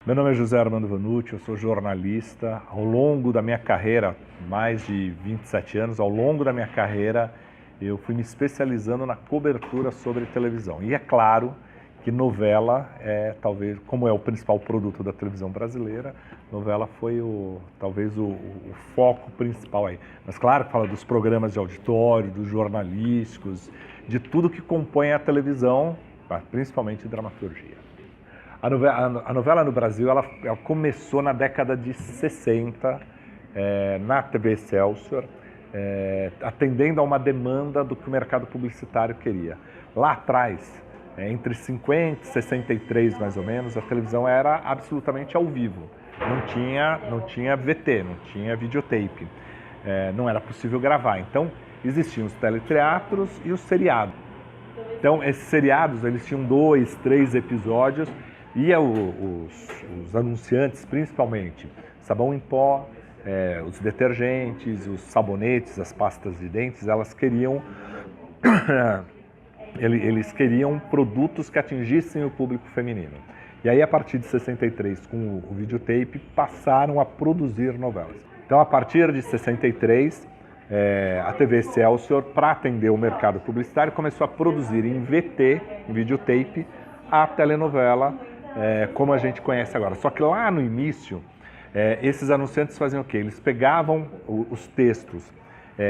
Meu nome é José Armando Vanucci, eu sou jornalista. Ao longo da minha carreira, mais de 27 anos, ao longo da minha carreira, eu fui me especializando na cobertura sobre televisão. E é claro que novela é, talvez, como é o principal produto da televisão brasileira, novela foi talvez o foco principal aí. Mas claro que fala dos programas de auditório, dos jornalísticos, de tudo que compõe a televisão, principalmente dramaturgia. A novela no Brasil ela começou na década de 60, na TV Excelsior, atendendo a uma demanda do que o mercado publicitário queria. Lá atrás, entre 50 e 63 mais ou menos, a televisão era absolutamente ao vivo. Não tinha VT, não tinha videotape. Não era possível gravar. Então, existiam os teleteatros e os seriados. Então, esses seriados, eles tinham 2, 3 episódios e os anunciantes, principalmente, sabão em pó, os detergentes, os sabonetes, as pastas de dentes, eles queriam produtos que atingissem o público feminino. E aí, a partir de 63, com o videotape, passaram a produzir novelas. Então, a partir de 63, a TV Excelsior, para atender o mercado publicitário, começou a produzir em VT, em videotape, a telenovela como a gente conhece agora. Só que lá no início, esses anunciantes faziam o quê? Eles pegavam os textos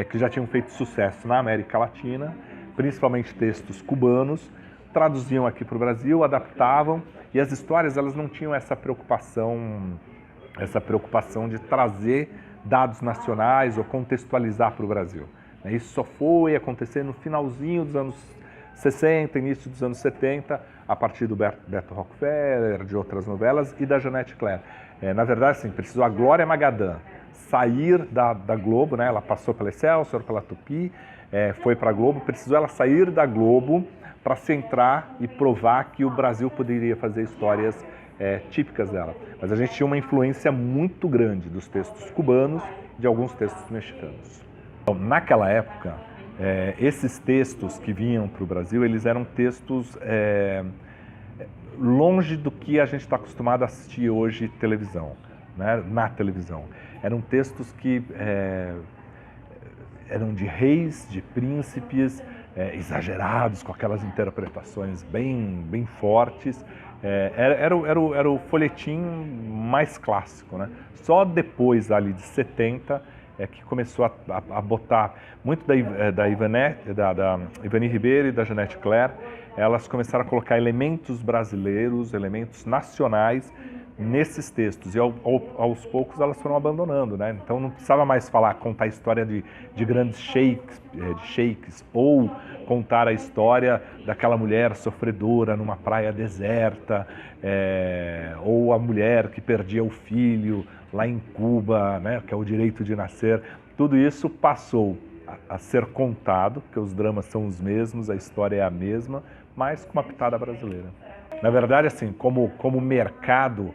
que já tinham feito sucesso na América Latina, principalmente textos cubanos, traduziam aqui para o Brasil, adaptavam, e as histórias elas não tinham essa preocupação de trazer dados nacionais ou contextualizar para o Brasil. Isso só foi acontecer no finalzinho dos anos 60, início dos anos 70, a partir do Beto Rockefeller, de outras novelas, e da Jeanette Claire. Na verdade, assim, precisou a Glória Magadã sair da Globo, né? Ela passou pela Excelsior, pela Tupi, foi para a Globo, precisou ela sair da Globo para centrar e provar que o Brasil poderia fazer histórias típicas dela. Mas a gente tinha uma influência muito grande dos textos cubanos e de alguns textos mexicanos. Então, naquela época, esses textos que vinham para o Brasil, eles eram textos longe do que a gente está acostumado a assistir hoje televisão, né? Na televisão. Eram textos que eram de reis, de príncipes, exagerados, com aquelas interpretações bem fortes. Era o folhetim mais clássico, né? Só depois ali de 70 que começou a botar muito da Ivani Ribeiro e da Jeanette Claire, elas começaram a colocar elementos brasileiros, elementos nacionais nesses textos, e aos poucos elas foram abandonando, né? Então não precisava mais contar a história de grandes sheiks, ou contar a história daquela mulher sofredora numa praia deserta, ou a mulher que perdia o filho lá em Cuba, né, que é o direito de nascer. Tudo isso passou a ser contado, porque os dramas são os mesmos, a história é a mesma, mas com uma pitada brasileira. Na verdade, assim, como mercado,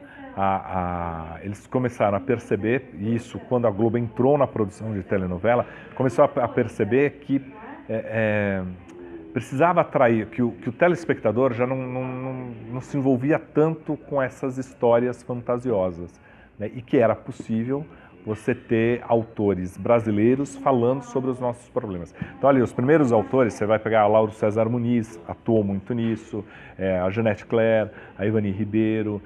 eles começaram a perceber isso quando a Globo entrou na produção de telenovela, começou a perceber que precisava atrair, que o telespectador já não se envolvia tanto com essas histórias fantasiosas, né? E que era possível você ter autores brasileiros falando sobre os nossos problemas. Então, ali, os primeiros autores, você vai pegar a Lauro César Muniz, atuou muito nisso, a Jeanette Claire, a Ivani Ribeiro,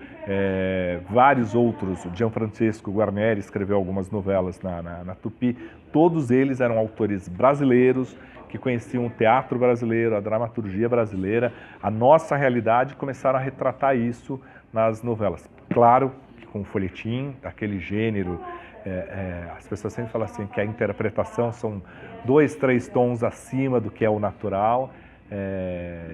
vários outros, o Gianfrancesco Guarneri escreveu algumas novelas na Tupi, todos eles eram autores brasileiros, que conheciam o teatro brasileiro, a dramaturgia brasileira, a nossa realidade, começaram a retratar isso nas novelas. Claro que com o folhetim, aquele gênero, as pessoas sempre falam assim que a interpretação são 2, 3 tons acima do que é o natural,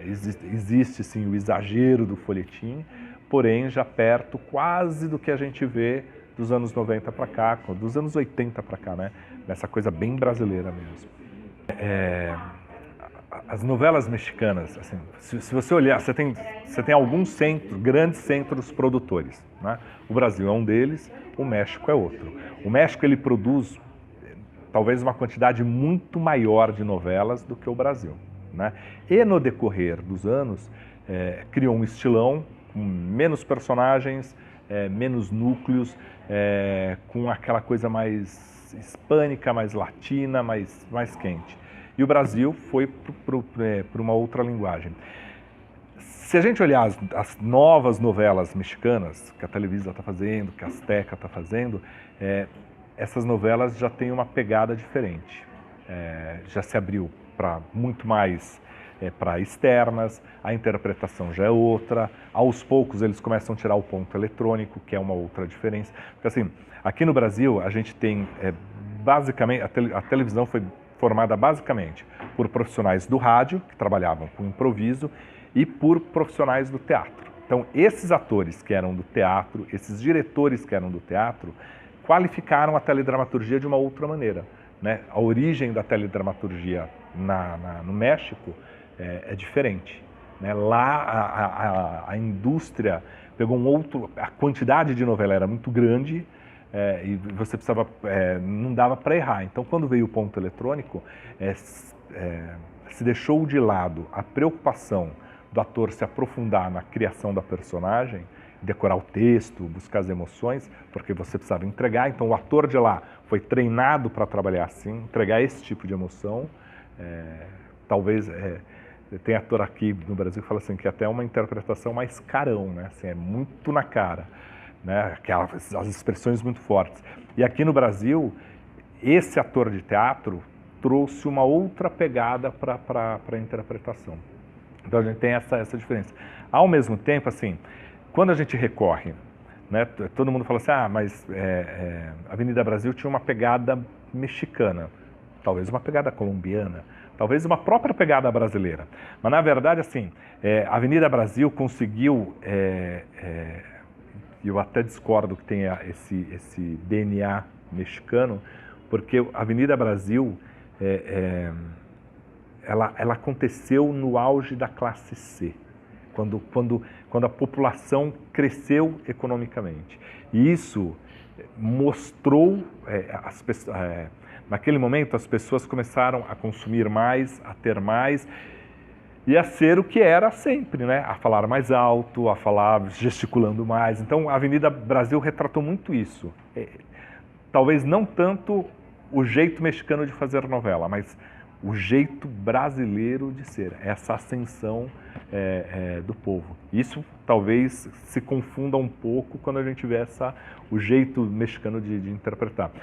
existe sim o exagero do folhetim, porém já perto quase do que a gente vê dos anos 90 para cá, dos anos 80 para cá, né? Nessa coisa bem brasileira mesmo. As novelas mexicanas, assim, se você olhar, você tem alguns grandes centros produtores, né? O Brasil é um deles, o México é outro. O México ele produz talvez uma quantidade muito maior de novelas do que o Brasil, né? E no decorrer dos anos criou um estilão com menos personagens, menos núcleos, com aquela coisa mais hispânica, mais latina, mais quente. E o Brasil foi para uma outra linguagem. Se a gente olhar as novas novelas mexicanas que a Televisa está fazendo, que a Azteca está fazendo, essas novelas já têm uma pegada diferente. Já se abriu para muito mais para externas, a interpretação já é outra. Aos poucos eles começam a tirar o ponto eletrônico, que é uma outra diferença. Porque assim, aqui no Brasil a gente tem basicamente, a televisão foi formada basicamente por profissionais do rádio, que trabalhavam com improviso, e por profissionais do teatro. Então, esses atores que eram do teatro, esses diretores que eram do teatro, qualificaram a teledramaturgia de uma outra maneira, né? A origem da teledramaturgia no México é diferente, né? Lá a indústria pegou a quantidade de novela era muito grande, e você precisava, não dava para errar. Então, quando veio o ponto eletrônico, se deixou de lado a preocupação do ator se aprofundar na criação da personagem, decorar o texto, buscar as emoções, porque você precisava entregar. Então, o ator de lá foi treinado para trabalhar assim, entregar esse tipo de emoção. Talvez tem ator aqui no Brasil que fala assim que até é uma interpretação mais carão, né? Assim, é muito na cara, né? As expressões muito fortes. E aqui no Brasil, esse ator de teatro trouxe uma outra pegada para a interpretação. Então a gente tem essa diferença. Ao mesmo tempo, assim, quando a gente recorre, né, todo mundo fala assim, mas a Avenida Brasil tinha uma pegada mexicana, talvez uma pegada colombiana, talvez uma própria pegada brasileira. Mas na verdade, assim, a Avenida Brasil conseguiu, eu até discordo que tenha esse DNA mexicano, porque a Avenida Brasil ela aconteceu no auge da classe C, quando a população cresceu economicamente. E isso mostrou, naquele momento as pessoas começaram a consumir mais, a ter mais, e a ser o que era sempre, né? A falar mais alto, a falar gesticulando mais. Então a Avenida Brasil retratou muito isso. Talvez não tanto o jeito mexicano de fazer novela, mas o jeito brasileiro de ser, essa ascensão do povo. Isso talvez se confunda um pouco quando a gente vê o jeito mexicano de interpretar.